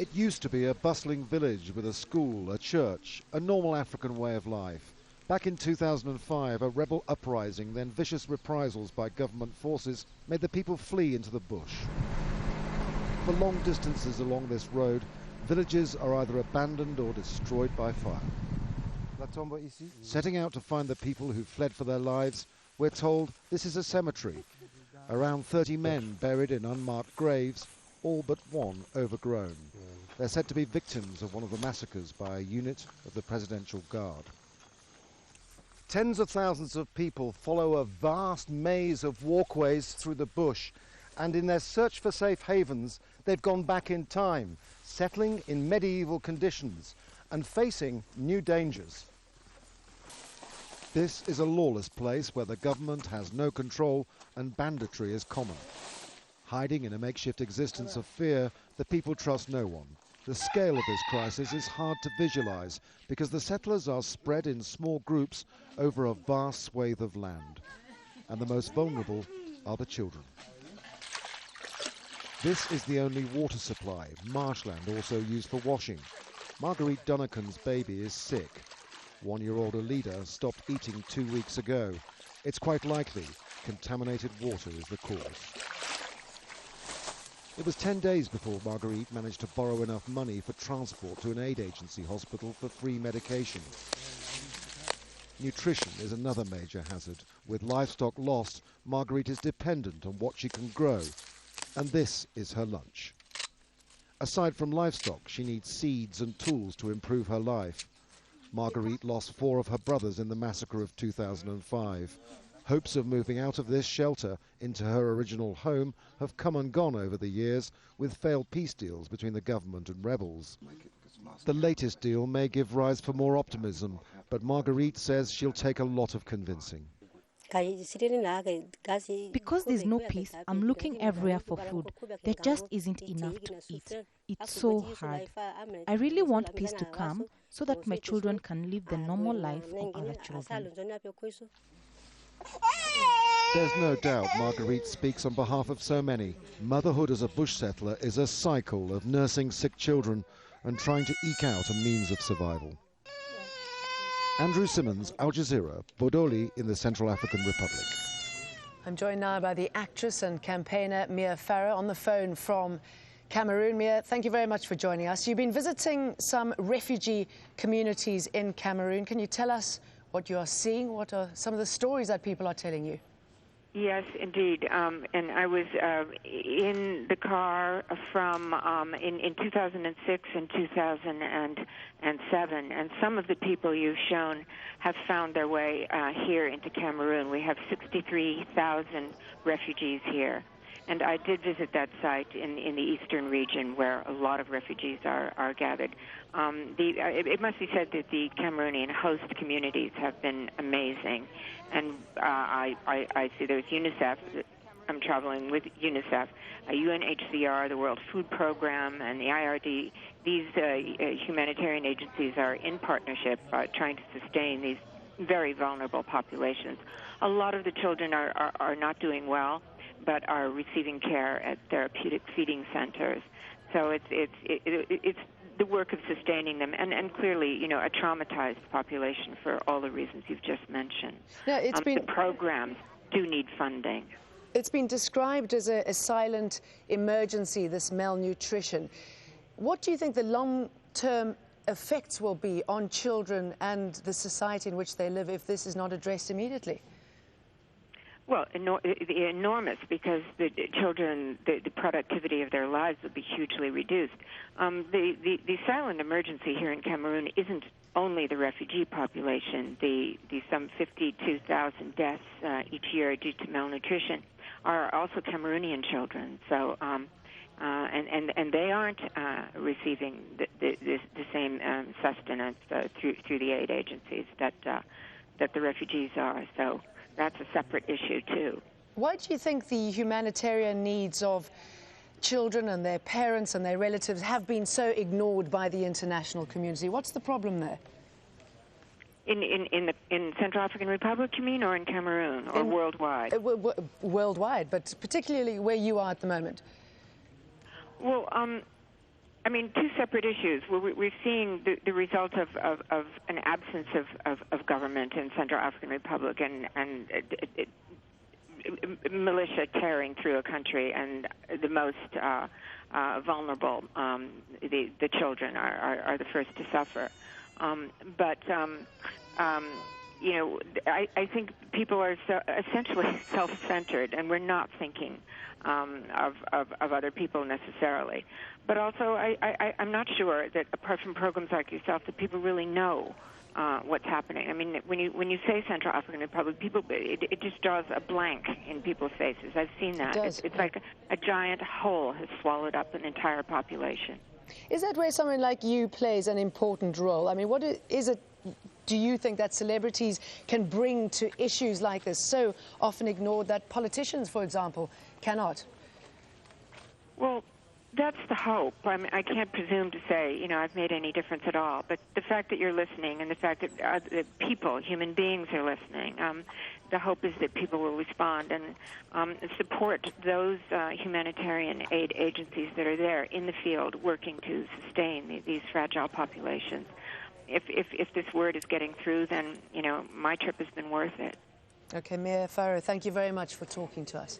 It used to be a bustling village with a school, a church, a normal African way of life. Back in 2005, a rebel uprising, then vicious reprisals by government forces, made the people flee into the bush. For long distances along this road, villages are either abandoned or destroyed by fire. Setting out to find the people who fled for their lives, we're told this is a cemetery. Around 30 men buried in unmarked graves, all but one overgrown. They're said to be victims of one of the massacres by a unit of the Presidential Guard. Tens of thousands of people follow a vast maze of walkways through the bush, and in their search for safe havens, they've gone back in time, settling in medieval conditions and facing new dangers. This is a lawless place where the government has no control and banditry is common. Hiding in a makeshift existence of fear, the people trust no one. The scale of this crisis is hard to visualize because the settlers are spread in small groups over a vast swathe of land. And the most vulnerable are the children. This is the only water supply, marshland also used for washing. Marguerite Dunnican's baby is sick. One-year-old Alida stopped eating 2 weeks ago. It's quite likely contaminated water is the cause. It was 10 days before Marguerite managed to borrow enough money for transport to an aid agency hospital for free medication. Nutrition is another major hazard. With livestock lost, Marguerite is dependent on what she can grow, and this is her lunch. Aside from livestock, she needs seeds and tools to improve her life. Marguerite lost 4 of her brothers in the massacre of 2005. Hopes of moving out of this shelter into her original home have come and gone over the years with failed peace deals between the government and rebels. The latest deal may give rise for more optimism, but Marguerite says she'll take a lot of convincing. Because there's no peace, I'm looking everywhere for food. There just isn't enough to eat. It's so hard. I really want peace to come so that my children can live the normal life of other children. There's no doubt Marguerite speaks on behalf of so many. Motherhood as a bush settler is a cycle of nursing sick children and trying to eke out a means of survival. Andrew Simmons, Al Jazeera, Bodoli in the Central African Republic. I'm joined now by the actress and campaigner Mia Farah on the phone from Cameroon. Mia, thank you very much for joining us. You've been visiting some refugee communities in Cameroon. Can you tell us what you are seeing? What are some of the stories that people are telling you? Yes, indeed. And I was in the car from in 2006 and 2007, and some of the people you've shown have found their way here into Cameroon. We have 63,000 refugees here. And I did visit that site in the eastern region where a lot of refugees are gathered. It must be said that the Cameroonian host communities have been amazing. And I see there's UNICEF. I'm traveling with UNICEF, UNHCR, the World Food Program, and the IRD. These humanitarian agencies are in partnership trying to sustain these very vulnerable populations. A lot of the children are not doing well, but are receiving care at therapeutic feeding centers. So it's the work of sustaining them, and clearly, you know, a traumatized population for all the reasons you've just mentioned. Yeah, the programs do need funding. It's been described as a silent emergency, this malnutrition. What do you think the long-term effects will be on children and the society in which they live if this is not addressed immediately? Well, enormous, because the children, the productivity of their lives would be hugely reduced. The silent emergency here in Cameroon isn't only the refugee population. The some 52,000 deaths each year due to malnutrition are also Cameroonian children. So, and they aren't receiving the same sustenance through the aid agencies that the refugees are. So that's a separate issue, too. Why do you think the humanitarian needs of children and their parents and their relatives have been so ignored by the international community? What's the problem there? In Central African Republic, you mean, or in Cameroon, or worldwide? Worldwide, but particularly where you are at the moment. Well, I mean, two separate issues. We're seeing the result of an absence of government in Central African Republic and militia tearing through a country, and the most vulnerable, the children, are the first to suffer. You know, I think people are essentially self-centered, and we're not thinking of other people necessarily. But also, I'm not sure that apart from programs like yourself, that people really know what's happening. I mean, when you say Central African Republic, people it just draws a blank in people's faces. I've seen that. It's like a giant hole has swallowed up an entire population. Is that where someone like you plays an important role? I mean, what is it? Do you think that celebrities can bring to issues like this, so often ignored, that politicians, for example, cannot? Well, that's the hope. I mean, I can't presume to say, you know, I've made any difference at all. But the fact that you're listening and the fact that people, human beings, are listening, the hope is that people will respond and support those humanitarian aid agencies that are there in the field working to sustain these fragile populations. If this word is getting through, then, you know, my trip has been worth it. Okay, Mia Farrow, thank you very much for talking to us.